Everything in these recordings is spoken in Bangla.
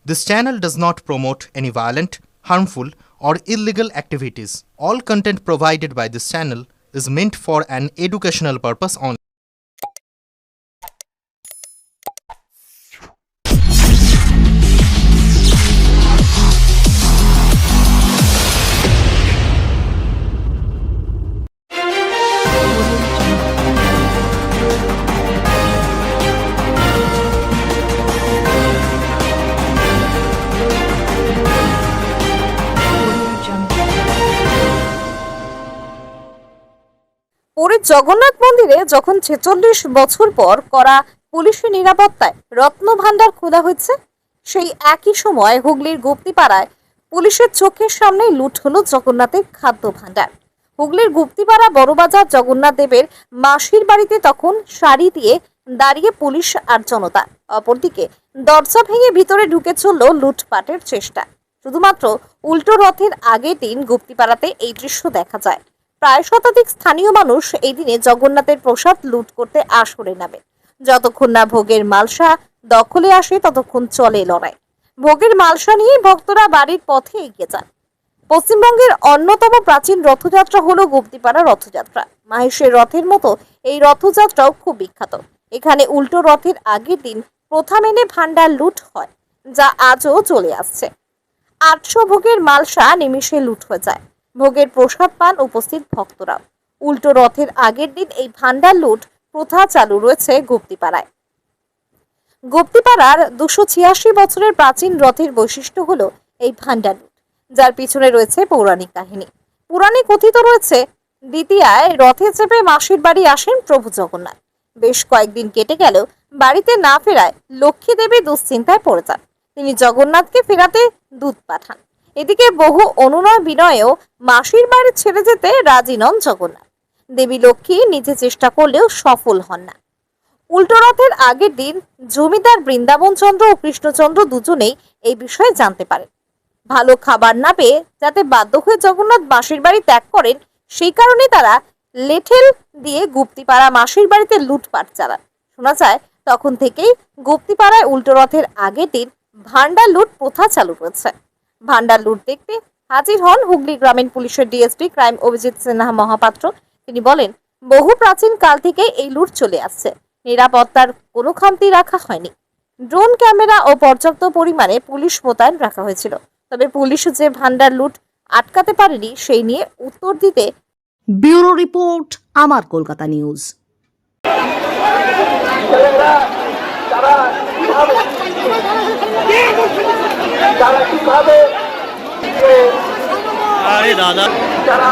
This channel does not promote any violent, harmful, or illegal activities. All content provided by this channel is meant for an educational purpose only. পুরীর জগন্নাথ মন্দিরে যখন ৪৬ বছর পর করা পুলিশের নিরাপত্তায় রত্ন ভান্ডার খোলা হয়েছে, সেই একই সময় হুগলির গুপ্তিপাড়ায় পুলিশের চোখের সামনে লুট হলো জগন্নাথের খাদ্য ভান্ডার। হুগলির গুপ্তিপাড়া বড়বাজার জগন্নাথ দেবের মাসির বাড়িতে তখন সারি দিয়ে দাঁড়িয়ে পুলিশ আর জনতা। অপরদিকে দরজা ভেঙে ভিতরে ঢুকে চলল লুটপাটের চেষ্টা। শুধুমাত্র উল্টো রথের আগের দিন গুপ্তিপাড়াতে এই দৃশ্য দেখা যায়। প্রায় শতাধিক স্থানীয় মানুষ এই দিনে জগন্নাথের প্রসাদ লুট করতে আসরে নামে। যতক্ষণ না ভোগের মালসা দখলে আসে ততক্ষণ চলে লড়াই। ভোগের মালসা নিয়ে ভক্তরা বাড়ির পথে এগিয়ে যান। পশ্চিমবঙ্গের অন্যতম প্রাচীন রথযাত্রা হলো গুপ্তিপাড়া রথযাত্রা। মাহেশের রথের মতো এই রথযাত্রাও খুব বিখ্যাত। এখানে উল্টো রথের আগের দিন প্রথা মেনে ভান্ডার লুট হয়, যা আজও চলে আসছে। ৮০০ ভোগের মালসা নিমিষে লুট হয়ে যায়। ভোগের প্রসাদ পান উপস্থিত ভক্তরা। উল্টো রথের আগের দিন এই ভান্ডার লুট প্রথা চালু রয়েছে গুপ্তিপাড়ায়। গুপ্তিপাড়ার ২৮৬ বছরের প্রাচীন রথের বৈশিষ্ট্য হলো এই ভান্ডার লুট, যার পিছনে রয়েছে পৌরাণিক কাহিনী। পুরাণে কথিত রয়েছে, দ্বিতীয়ায় রথে চেপে মাসির বাড়ি আসেন প্রভু জগন্নাথ। বেশ কয়েকদিন কেটে গেলেও বাড়িতে না ফেরায় লক্ষ্মী দেবী দুশ্চিন্তায় পড়ে যান। তিনি জগন্নাথকে ফেরাতে দূত পাঠান। এদিকে বহু অনুনয় বিনয়েও মাসির বাড়ি ছেড়ে যেতে রাজি নন জগন্নাথ। দেবী লক্ষ্মী নিজে চেষ্টা করলেও সফল হন না। উল্টো রথের আগের দিন জমিদার বৃন্দাবন চন্দ্র ও কৃষ্ণচন্দ্র দুজনেই এই বিষয়ে জানতে পারেন। ভালো খাবার না পেয়ে যাতে বাধ্য হয়ে জগন্নাথ মাসির বাড়ি ত্যাগ করেন, সেই কারণে তারা লেঠেল দিয়ে গুপ্তিপাড়া মাসির বাড়িতে লুটপাট চালান। শোনা যায় তখন থেকেই গুপ্তিপাড়ায় উল্টো রথের আগের দিন ভান্ডার লুট প্রথা চালু রয়েছে। ভান্ডার লুট দেখতে হাজির হন হুগলি গ্রামীণ পুলিশের ডিএসপি ক্রাইম অভিজিৎ সিনহা মহাপাত্র। তিনি বলেন, বহু প্রাচীন কাল থেকে এই লুট চলে আসছে। নিরাপত্তার কোনো খামতি রাখা হয়নি। ড্রোন ক্যামেরা ও পর্যাপ্ত পরিমাণে পুলিশ মোতায়েন রাখা হয়েছিল। তবে পুলিশ যে ভান্ডার লুট আটকাতে পারেনি, সেই নিয়ে উত্তর দিতে ব্যুরো রিপোর্ট, আমার কলকাতা নিউজ। আরে দাদা যারা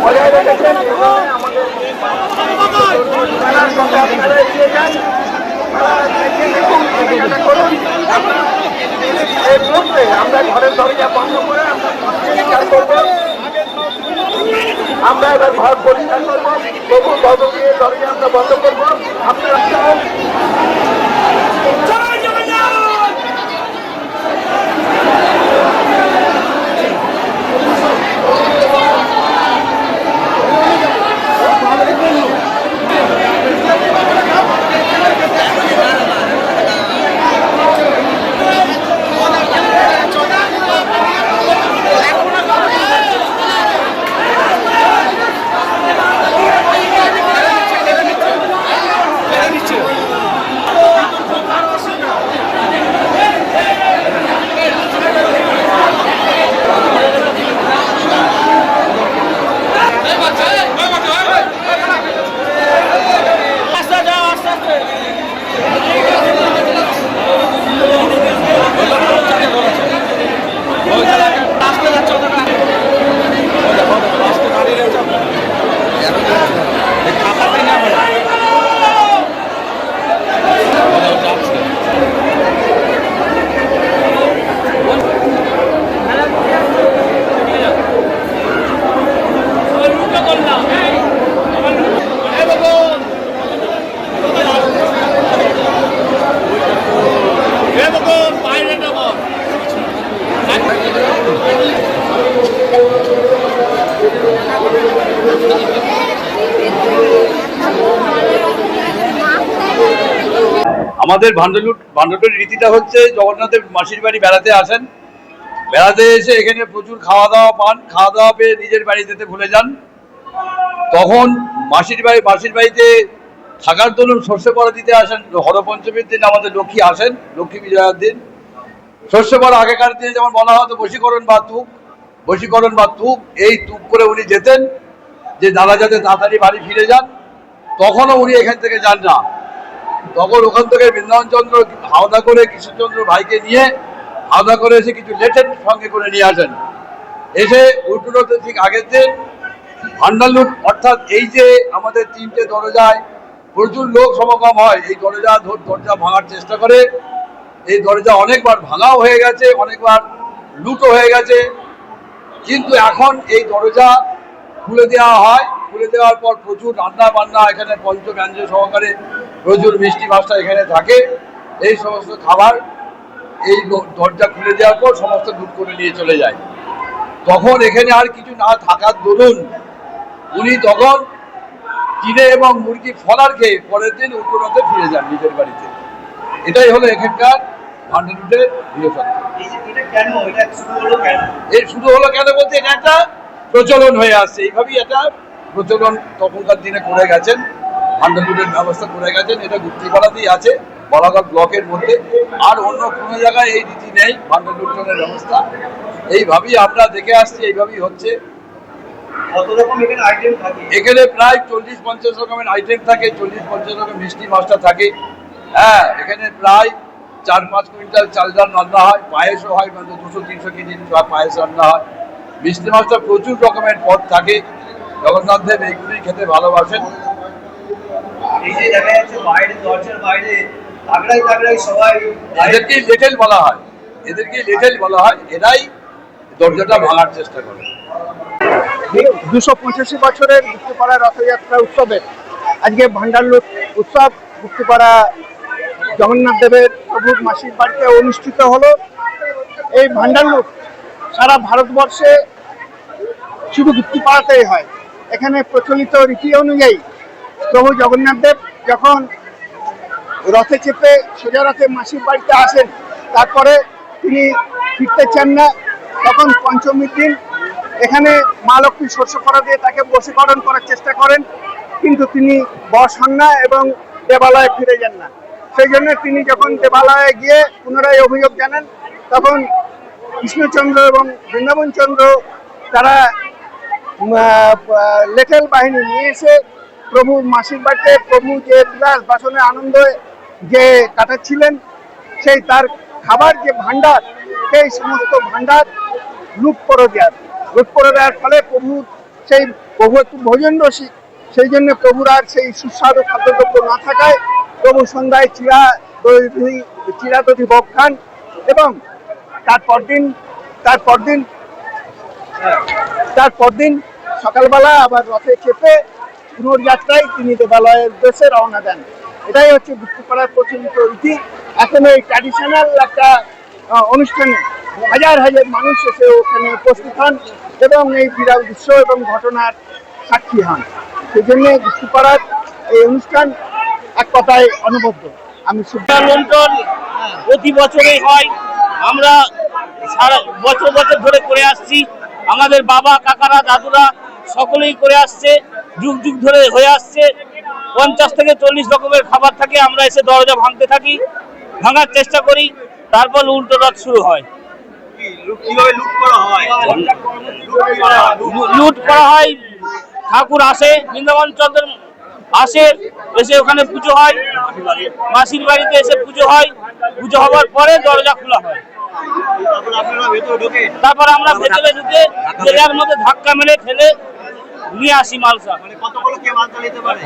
বজায় রেখেছেন আমাদের এই মুহূর্তে আমরা ঘরের দরজা বন্ধ করে পরিষ্কার করবো। আমরা এবার ঘর পরিষ্কার করবো, তবু দরজা আমরা বন্ধ করবো। আপনারা আমাদের ভান্ডালুট রীতিটা হচ্ছে জগন্নাথের মাসির বাড়ি বেড়াতে আসেন, বেড়াতে এসে এখানে প্রচুর খাওয়া দাওয়া পান, খাওয়া দাওয়া পেয়ে নিজের বাড়ি যেতে ভুলে যান। তখন মাসির বাড়িতে থাকার জন্য সর্ষে পড়া দিতে আসেন। হরপঞ্চমীর দিন আমাদের লক্ষ্মী আসেন, লক্ষ্মী বিজয়ার দিন সর্ষে পড়া আগেকার দিনে যেমন বলা হতো বশীকরণ বা তুক, এই তুক করে উনি যেতেন যে দাদা যাতে তাড়াতাড়ি বাড়ি ফিরে যান। তখনও উনি এখান থেকে যান না, তখন ওখান থেকে বৃন্দাবনচন্দ্র হাওদা করে কৃষ্ণচন্দ্র ভাইকে নিয়ে হাওদা করে এসে কিছু লেটেন সঙ্গে করে নিয়ে আসেন। এসে উল্টোতে ঠিক আগের দিন ভান্ডালুট, অর্থাৎ এই যে আমাদের 3টে দরজায় প্রচুর লোক সমাগম হয়, এই দরজা ভাঙার চেষ্টা করে। এই দরজা অনেকবার ভাঙাও হয়ে গেছে, অনেকবার লুটও হয়ে গেছে, কিন্তু এখন এই দরজা খুলে দেওয়া হয়। খুলে দেওয়ার পর প্রচুর রান্না বান্না এখানে পঞ্চব্যঞ্জন সহকারে প্রচুর মিষ্টি মাছটা এখানে থাকে। এই সমস্ত খাবার এই দরজা খুলে দেওয়ার পর সমস্ত লুট করে নিয়ে চলে যায়। তখন এখানে আর কিছু না থাকার দরুন উনি তখন চিড়ে এবং মুরগি ফলার খেয়ে পরের দিন উত্তরতে ফিরে যান নিজের বাড়িতে। এটাই হলো এখানকার ভান্ডালুটের বৃহস্পতি। এর শুরু হলো কেন বলতে, এটা একটা প্রচলন হয়ে আসছে, এইভাবেই একটা প্রচলন তখনকার দিনে করে গেছেন, ভান্ডালুটের ব্যবস্থা করে গেছেন। এটা গুপ্তিপাড়াতেই আছে, বলাগড় ব্লকের মধ্যে, আর অন্য কোনো জায়গায় এই রীতি নেই ভান্ডালুটের ব্যবস্থা। এইভাবেই আমরা দেখে আসছি, এইভাবেই হচ্ছে। এখানে প্রায় 40-50 রকমের আইটেম থাকে, 40-50 রকম মিষ্টি মাছটা থাকে। হ্যাঁ, এখানে প্রায় 4-5 কুইন্টাল চাল ডাল রান্না হয়, পায়েসও হয়, 200-300 কেজি পায়েস রান্না হয়। মিষ্টি মাছটা প্রচুর রকমের পদ থাকে। জগন্নাথ দেব এইগুলি খেতে ভালোবাসেন। এদেরকে লেটেল বলা হয়, এরাই দরজাটা ভাঙার চেষ্টা করে। 285 বছরের গুপ্তিপাড়া রথযাত্রা উৎসবের আজকে ভান্ডালুট উৎসব গুপ্তিপাড়া জগন্নাথ দেবের প্রভুর মাসির বাড়িতে অনুষ্ঠিত হলো। এই ভান্ডালুট সারা ভারতবর্ষে শুধু গুপ্তিপাড়াতেই হয়। এখানে প্রচলিত রীতি অনুযায়ী প্রভু জগন্নাথ দেব যখন রথে চেপে সোজা রথে মাসির বাড়িতে আসেন, তারপরে তিনি ফিরতে চান না, তখন পঞ্চমীর দিন এখানে মা লক্ষ্মী সর্ষে পড়া দিয়ে তাকে বশীকরণ করার চেষ্টা করেন, কিন্তু তিনি বশ হন না এবং দেবালয়ে ফিরে যান না। সেই জন্য তিনি যখন দেবালয়ে গিয়ে পুনরায় অভিযোগ জানান, তখন কৃষ্ণচন্দ্র এবং বৃন্দাবনচন্দ্র তারা লেটেল বাহিনী নিয়ে এসে প্রভু মাসির বাড়িতে প্রভু যে বিলাস বাসনে আনন্দ যে কাটাচ্ছিলেন, সেই তার খাবার যে ভাণ্ডার, সেই সমস্ত ভাণ্ডার লুট করে দেওয়ার ফলে প্রভু একটু ভোজন রসিক, সেই জন্য প্রভুর আর সেই সুস্বাদু খাদ্যদ্রব্য না থাকায় প্রভু সন্ধ্যায় চিরা দধি ভোগ খান এবং তারপর দিন সকালবেলা আবার রথে চেপে পুনর্যাত্রায় তিনি দেবালয়ের উদ্দেশ্যে রওনা দেন। এটাই হচ্ছে গুপ্তিপাড়ার প্রচলিত রীতি। এখন এই ট্র্যাডিশনাল একটা অনুষ্ঠানে হাজার হাজার মানুষ এসে ওখানে উপস্থিত হন এবং এই বিরাট দৃশ্য এবং ঘটনার সাক্ষী হন। সেই জন্য গুপ্তিপাড়ার এই অনুষ্ঠান এক কথায় অনবদ্য। আমি লুণ্ঠন প্রতি বছরেই হয়, আমরা সারা বছর ধরে করে আসছি। আমাদের বাবা কাকারা দাদুরা সকলেই করে আসছে, যুগ যুগ ধরে হয়ে আসছে। 50 থেকে 40 রকমের খাবার থাকে, আমরা এসে দরজা ভাঙতে থাকি, ভাঙার চেষ্টা করি, তারপর উল্টো রথ শুরু হয়। লুট করা হয়, ঠাকুর আসে, বৃন্দাবনচন্দ্র আসে, এসে ওখানে পুজো হয়, মাসির বাড়িতে এসে পুজো হয়, পুজো হওয়ার পরে দরজা খোলা হয়। তারপর আমরা ভেতরে ঢুকে জেলার মধ্যে ধাক্কা মেরে ঠেলে নিয়ে আসি মালসা।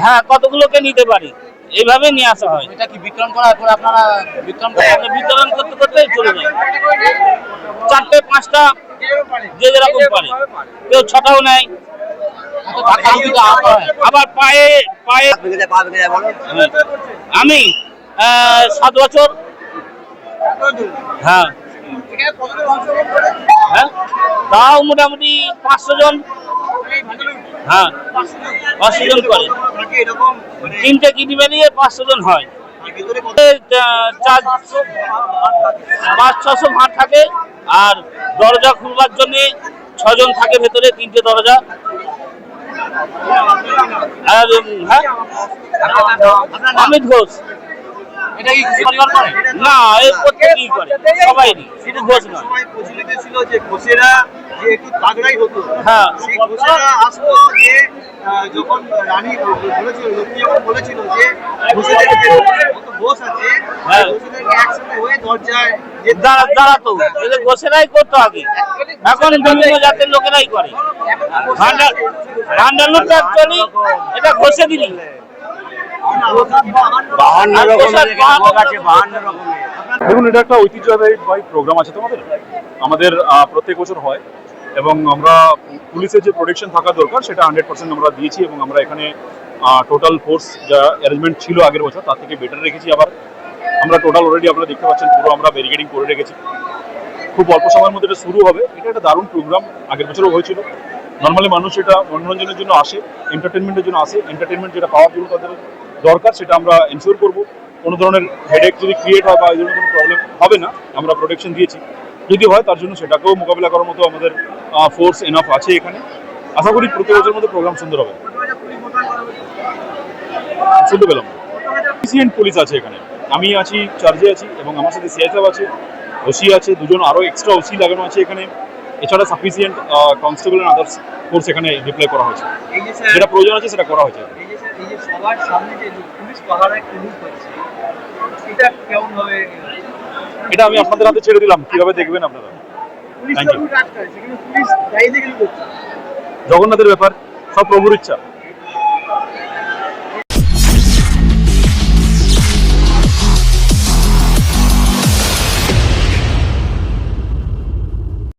হ্যাঁ, কতগুলোকে নিতে পারি, এইভাবে নিয়ে আসা হয়। এটা কি বিতরণ করার পর আপনারা বিতরণ করতে করতে চলে যায়। 4টে 5টা যে যেরকম পারে, কেউ 6টাও নেয়। আবার পায়ে আমি 7 বছর। হ্যাঁ, তাও মোটামুটি 500 জন। হ্যাঁ, 500 জন করে। 3টে কিটি বেরিয়ে 500 জন হয়। 500-600 ভাঁড় থাকে, আর দরজা খুলবার জন্য 6 জন থাকে ভেতরে, 3টে দরজা। আর হ্যাঁ, অমিত ঘোষ। এটা কি সরকার করে? না, এই প্রত্যেকেই করে, সবাই শুধু ঘোষ নয়। সময় প্রচলিত ছিল যে ঘোষেরা যে একটু তাগড়াই হতো, হ্যাঁ, সেই ঘোষেরা আসতো যে যখন রানী বলেছিল, লক্ষ্মী যখন বলেছিল যে ঘোষেদের যে কত ঘোষ আছে, হ্যাঁ, ঘোষেদেরকে একসাথে হয়ে দরজায় যে দাঁড়াতো, এদের ঘোষেরাই করতো আগে, এখন বিভিন্ন জাতের লোকেরাই করে। ভান্ডার লুট অ্যাকচুয়ালি এটা ঘোষে দিলি 52 রকমের ভোগ আছে, 52 রকমের। দেখুন, এটা একটা ঐতিহ্যবাহী প্রোগ্রাম আছে আমাদের প্রত্যেক বছর হয়, এবং আমরা পুলিশের যে প্রোটেকশন থাকা দরকার সেটা 100% আমরা দিয়েছি, এবং আমরা এখানে টোটাল ফোর্স যা অ্যারেঞ্জমেন্ট ছিল আগের বছর তার থেকে বেটার রেখেছি। আবার আমরা টোটাল অলরেডি আপনারা দেখতে পাচ্ছেন পুরো আমরা ব্যারিকেডিং করে রেখেছি। খুব অল্প সময়ের মধ্যে এটা শুরু হবে। এটা একটা দারুণ প্রোগ্রাম, আগের বছরও হয়েছিল। নর্মালি মানুষ এটা মনোরঞ্জনের জন্য আসে, এন্টারটেনমেন্টের জন্য আসে। এন্টারটেনমেন্ট যেটা পাওয়ার জন্য তাদের দরকার সেটা আমরা এনশিওর করবো। কোনো ধরনের হেডেক যদি ক্রিয়েট হয় বা এই ধরনের কোনো প্রবলেম হবে না, আমরা প্রোটেকশন দিয়েছি। যদি হয় তার জন্য সেটাকেও মোকাবিলা করার মতো আমাদের ফোর্স এনাফ আছে এখানে। আশা করি প্রতি বছরের মধ্যে প্রোগ্রাম সুন্দর হবে। শুনতে পেলাম সাফিসিয়েন্ট পুলিশ আছে এখানে, আমি আছি, চার্জে আছি, এবং আমার সাথে সিআইএফ আছে, ওসি আছে, দুজন আরও এক্সট্রা ওসি লাগানো আছে এখানে। এছাড়া sufficient constable and others force এখানে ডিপ্লয় করা হয়েছে। যেটা প্রয়োজন আছে সেটা করা হয়েছে। এই যে সবার সামনে যে পুলিশ পাহারায় ট্রেনিং করছে, এটা কেমন হবে? এটা আমি আপনাদের হাতে ছেড়ে দিলাম, কিভাবে দেখবেন আপনারা। পুলিশ তো কাজ করে, সেখানে পুলিশ দায়ী দেখে করছে। জগন্নাথের ব্যাপার, সব প্রভুর ইচ্ছা।